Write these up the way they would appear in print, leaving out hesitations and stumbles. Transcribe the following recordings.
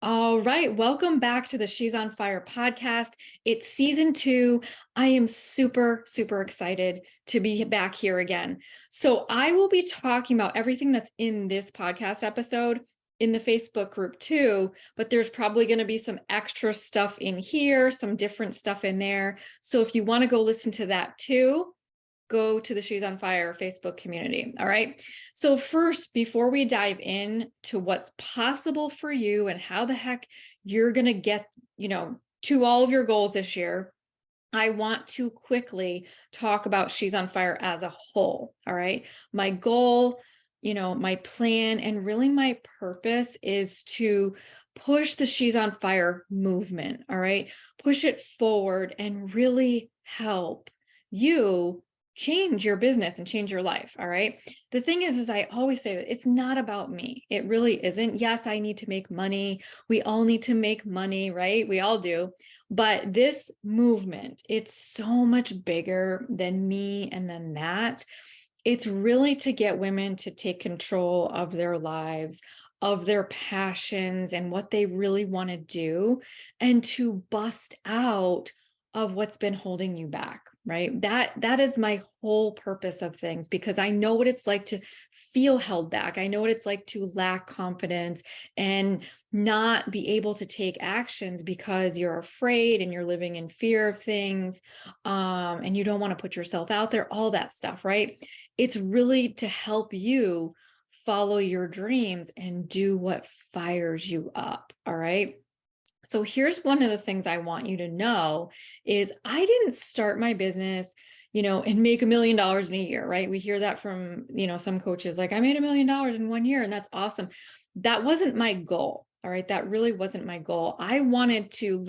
All right. Welcome back to the She's on Fire podcast. It's season 2. I am super, super excited to be back here again. So, I will be talking about everything that's in this podcast episode in the Facebook group too, but there's probably going to be some extra stuff in here, some different stuff in there. So, if you want to go listen to that too, go to the She's on Fire Facebook community. All right. So first, before we dive in to what's possible for you and how the heck you're going to get, to all of your goals this year, I want to quickly talk about She's on Fire as a whole. All right. My goal, my plan, and really my purpose is to push the She's on Fire movement. All right. Push it forward and really help you change your business and change your life. All right. The thing is I always say that it's not about me. It really isn't. Yes, I need to make money. We all need to make money, right? We all do. But this movement, it's so much bigger than me and than that. It's really to get women to take control of their lives, of their passions and what they really want to do, and to bust out of what's been holding you back, right? That is my whole purpose of things, because I know what it's like to feel held back. I know what it's like to lack confidence and not be able to take actions because you're afraid and you're living in fear of things, and you don't want to put yourself out there, all that stuff, right? It's really to help you follow your dreams and do what fires you up. All right. So here's one of the things I want you to know is I didn't start my business, and make $1 million in a year, right? We hear that from, some coaches, like I made $1 million in 1 year and that's awesome. That wasn't my goal. All right. That really wasn't my goal. I wanted to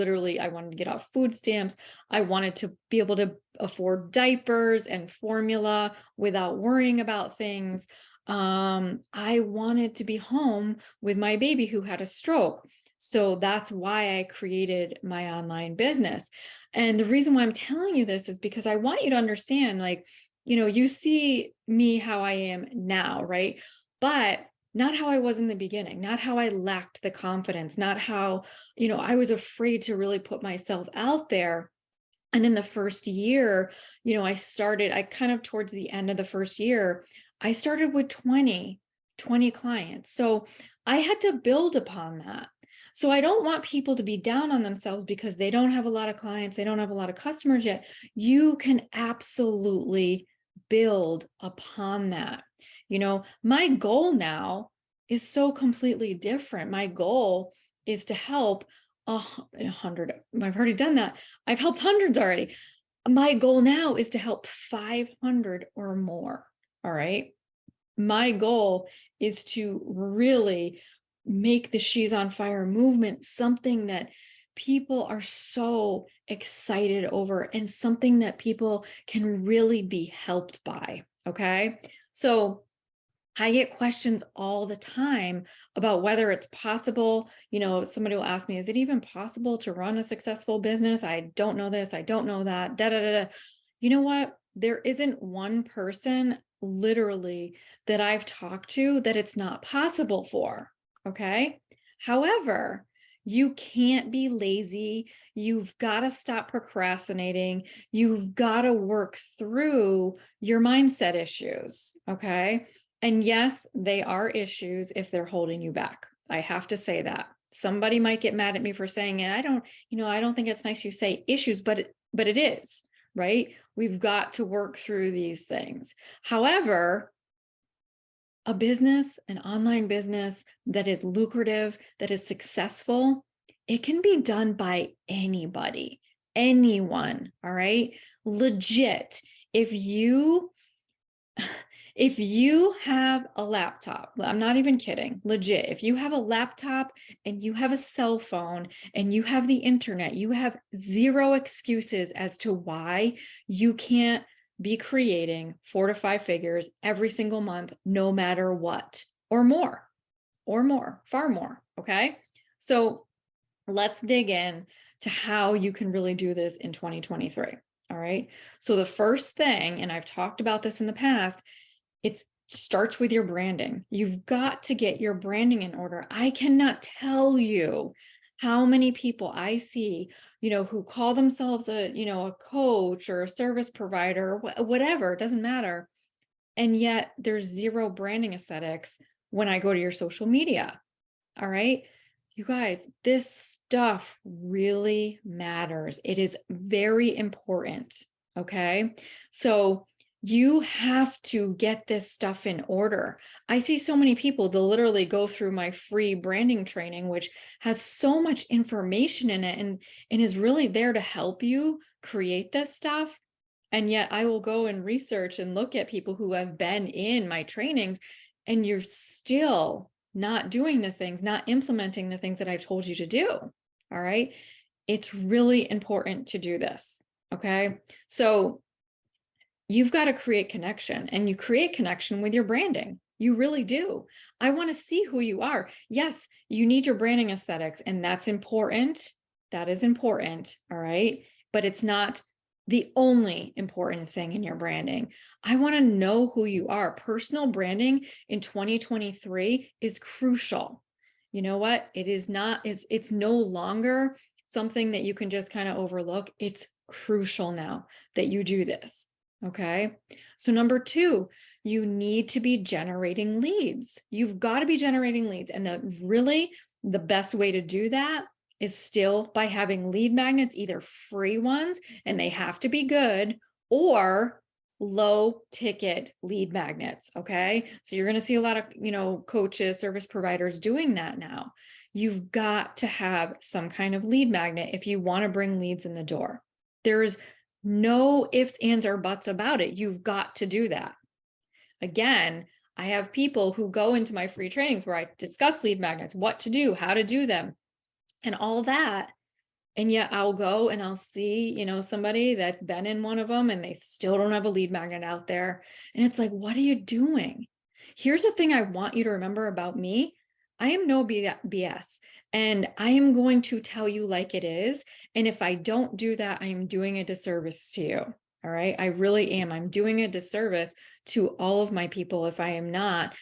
get off food stamps. I wanted to be able to afford diapers and formula without worrying about things. I wanted to be home with my baby who had a stroke. So that's why I created my online business. And the reason why I'm telling you this is because I want you to understand, like, you see me how I am now, right? But not how I was in the beginning, not how I lacked the confidence, not how, I was afraid to really put myself out there. And in the first year, I kind of towards the end of the first year, I started with 20 clients. So I had to build upon that. So I don't want people to be down on themselves because they don't have a lot of clients, they don't have a lot of customers yet. You can absolutely build upon that. My goal now is so completely different. My goal is to help 100. I've already done that. I've helped hundreds already. My goal now is to help 500 or more. All right. My goal is to really make the She's on Fire movement something that people are so excited over and something that people can really be helped by. Okay. So I get questions all the time about whether it's possible. Somebody will ask me, is it even possible to run a successful business? I don't know this. I don't know that. Da, da, da, da. You know what? There isn't one person literally that I've talked to that it's not possible for. Okay. However, you can't be lazy. You've got to stop procrastinating. You've got to work through your mindset issues. Okay. And yes, they are issues if they're holding you back. I have to say that. Somebody might get mad at me for saying it. I don't think it's nice you say issues, but it is, right? We've got to work through these things. However, an online business that is lucrative, that is successful, it can be done by anybody, anyone, all right? Legit. If you have a laptop, I'm not even kidding, legit, if you have a laptop and you have a cell phone and you have the internet, you have zero excuses as to why you can't be creating 4 to 5 figures every single month, no matter what, or more, far more. Okay. So let's dig in to how you can really do this in 2023. All right. So the first thing, and I've talked about this in the past, it's starts with your branding. You've got to get your branding in order. I cannot tell you how many people I see, who call themselves a coach or a service provider, whatever, it doesn't matter. And yet there's zero branding aesthetics when I go to your social media. All right. You guys, this stuff really matters. It is very important. Okay. So you have to get this stuff in order. I see so many people, they'll literally go through my free branding training, which has so much information in it and is really there to help you create this stuff. And yet I will go and research and look at people who have been in my trainings, and you're still not doing the things, not implementing the things that I've told you to do. All right. It's really important to do this. Okay. So you've got to create connection, and you create connection with your branding. You really do. I want to see who you are. Yes, you need your branding aesthetics, and that's important. That is important. All right. But it's not the only important thing in your branding. I want to know who you are. Personal branding in 2023 is crucial. You know what? It is not, it's no longer something that you can just kind of overlook. It's crucial now that you do this. Okay. So number 2, you need to be generating leads. You've got to be generating leads. And the best way to do that is still by having lead magnets, either free ones, and they have to be good, or low ticket lead magnets. Okay. So you're going to see a lot of, coaches, service providers doing that now. You've got to have some kind of lead magnet if you want to bring leads in the door. There's no ifs, ands, or buts about it. You've got to do that. Again, I have people who go into my free trainings where I discuss lead magnets, what to do, how to do them, and all that. And yet I'll go and I'll see, somebody that's been in one of them and they still don't have a lead magnet out there. And it's like, what are you doing? Here's the thing I want you to remember about me. I am no BS. And I am going to tell you like it is. And if I don't do that, I am doing a disservice to you. All right. I really am. I'm doing a disservice to all of my people if I am not,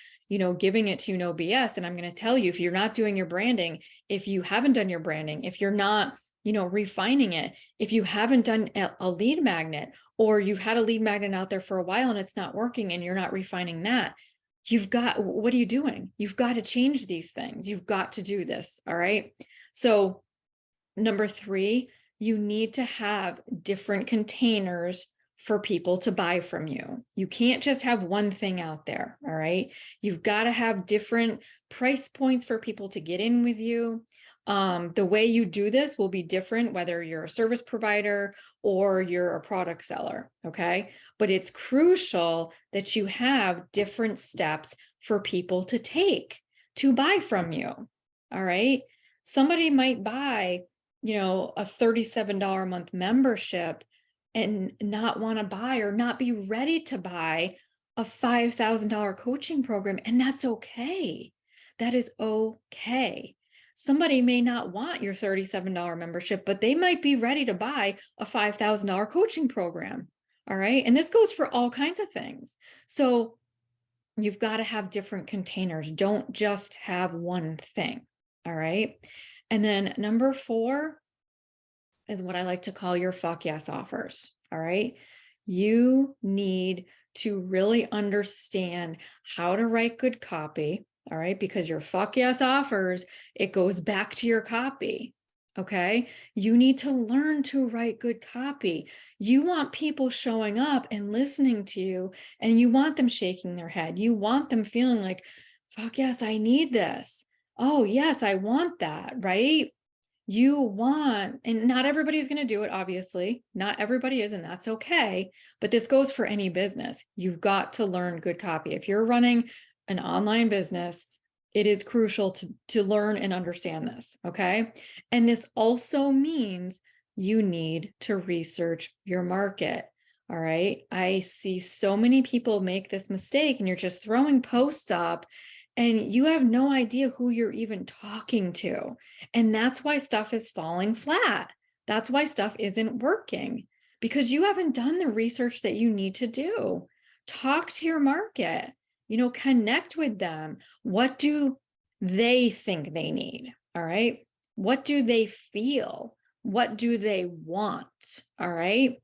giving it to you no BS. And I'm going to tell you, if you're not doing your branding, if you haven't done your branding, if you're not, refining it, if you haven't done a lead magnet, or you've had a lead magnet out there for a while and it's not working and you're not refining that, what are you doing? You've got to change these things. You've got to do this. All right. So number 3, you need to have different containers for people to buy from you. You can't just have one thing out there. All right. You've got to have different price points for people to get in with you. The way you do this will be different, whether you're a service provider or you're a product seller. Okay. But it's crucial that you have different steps for people to take to buy from you. All right. Somebody might buy, a $37 a month membership and not want to buy or not be ready to buy a $5,000 coaching program. And that's okay. That is okay. Somebody may not want your $37 membership, but they might be ready to buy a $5,000 coaching program. All right. And this goes for all kinds of things. So you've got to have different containers. Don't just have one thing. All right. And then number 4 is what I like to call your fuck yes offers. All right. You need to really understand how to write good copy. All right. Because your fuck yes offers, it goes back to your copy. Okay. You need to learn to write good copy. You want people showing up and listening to you, and you want them shaking their head. You want them feeling like, fuck yes, I need this. Oh, yes, I want that. Right. You want, and not everybody's going to do it, obviously. Not everybody is, and that's okay. But this goes for any business. You've got to learn good copy. If you're running an online business, it is crucial to learn and understand this. Okay. And this also means you need to research your market. All right. I see so many people make this mistake, and you're just throwing posts up and you have no idea who you're even talking to. And that's why stuff is falling flat. That's why stuff isn't working, because you haven't done the research that you need to do. Talk to your market. connect with them. What do they think they need? All right. What do they feel? What do they want? All right.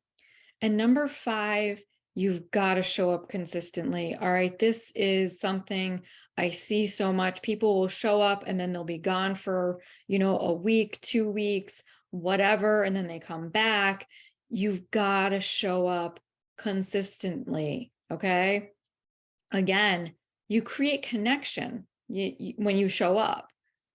And number 5, you've got to show up consistently. All right. This is something I see so much. People will show up and then they'll be gone for, a week, 2 weeks, whatever. And then they come back. You've got to show up consistently. Okay. Again, you create connection when you show up.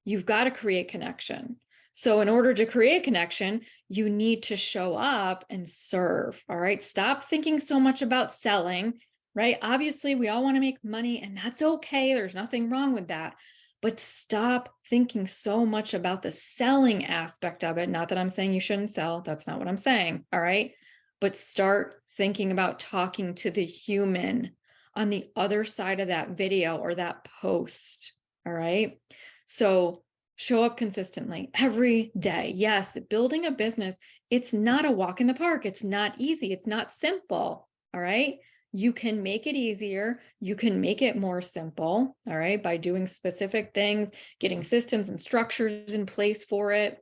You've got to create connection. So in order to create connection, you need to show up and serve. All right. Stop thinking so much about selling, right? Obviously, we all want to make money, and that's okay. There's nothing wrong with that. But stop thinking so much about the selling aspect of it. Not that I'm saying you shouldn't sell. That's not what I'm saying. All right. But start thinking about talking to the human on the other side of that video or that post. All right. So show up consistently every day. Yes, building a business, it's not a walk in the park. It's not easy. It's not simple. All right. You can make it easier. You can make it more simple. All right. By doing specific things, getting systems and structures in place for it.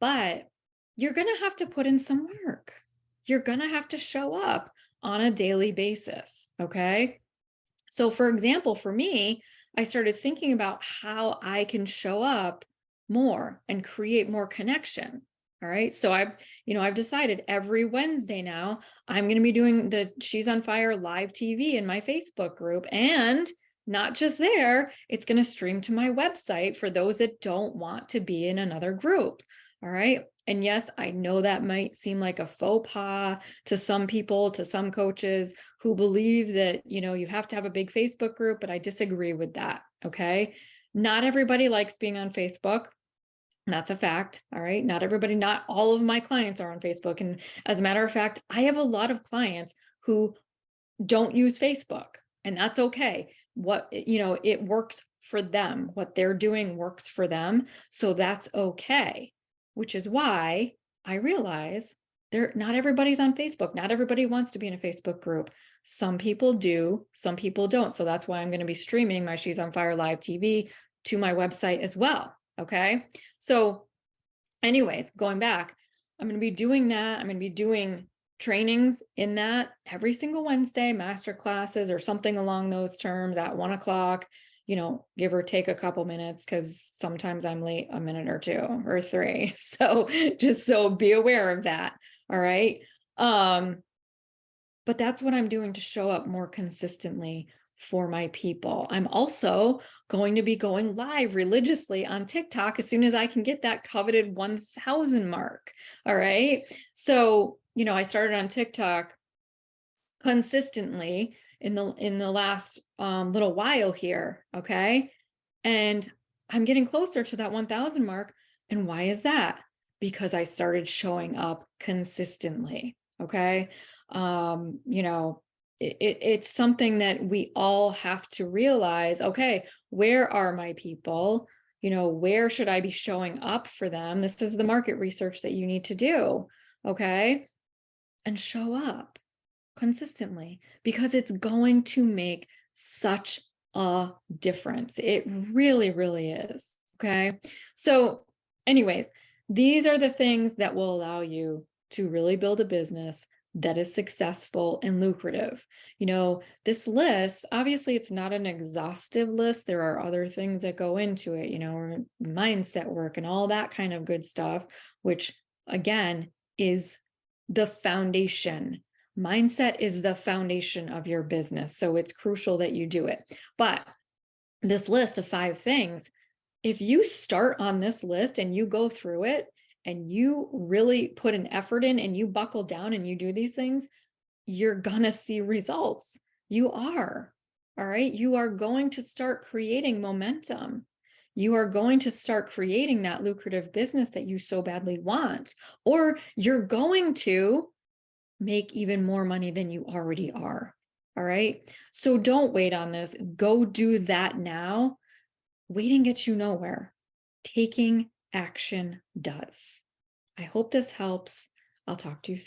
But you're going to have to put in some work. You're going to have to show up on a daily basis. Okay. So for example, for me, I started thinking about how I can show up more and create more connection. All right. So I've decided every Wednesday now, I'm going to be doing the She's on Fire live TV in my Facebook group. And not just there, it's going to stream to my website for those that don't want to be in another group. All right. And yes, I know that might seem like a faux pas to some people, to some coaches who believe that, you have to have a big Facebook group, but I disagree with that. Okay. Not everybody likes being on Facebook. That's a fact. All right. Not all of my clients are on Facebook. And as a matter of fact, I have a lot of clients who don't use Facebook, and that's okay. It works for them. What they're doing works for them. So that's okay, which is why I realize not everybody's on Facebook. Not everybody wants to be in a Facebook group. Some people do, some people don't. So that's why I'm going to be streaming my She's on Fire live TV to my website as well. Okay. So anyways, going back, I'm going to be doing that. I'm going to be doing trainings in that every single Wednesday, master classes or something along those terms at 1:00, give or take a couple minutes, because sometimes I'm late a minute or 2 or 3. So be aware of that. All right. But that's what I'm doing to show up more consistently for my people. I'm also going to be going live religiously on TikTok as soon as I can get that coveted 1,000 mark. All right. So, I started on TikTok consistently in the last little while here. Okay. And I'm getting closer to that 1,000 mark. And why is that? Because I started showing up consistently. Okay. It's something that we all have to realize. Okay, where are my people? Where should I be showing up for them? This is the market research that you need to do. Okay. And show up consistently, because it's going to make such a difference. It really, really is. Okay. So anyways, these are the things that will allow you to really build a business that is successful and lucrative. This list, obviously it's not an exhaustive list. There are other things that go into it, mindset work and all that kind of good stuff, which again is the foundation. Mindset is the foundation of your business. So it's crucial that you do it. But this list of 5 things, if you start on this list and you go through it and you really put an effort in and you buckle down and you do these things, you're going to see results. You are. All right. You are going to start creating momentum. You are going to start creating that lucrative business that you so badly want, or you're going to make even more money than you already are. All right. So don't wait on this. Go do that now. Waiting gets you nowhere. Taking action does. I hope this helps. I'll talk to you soon.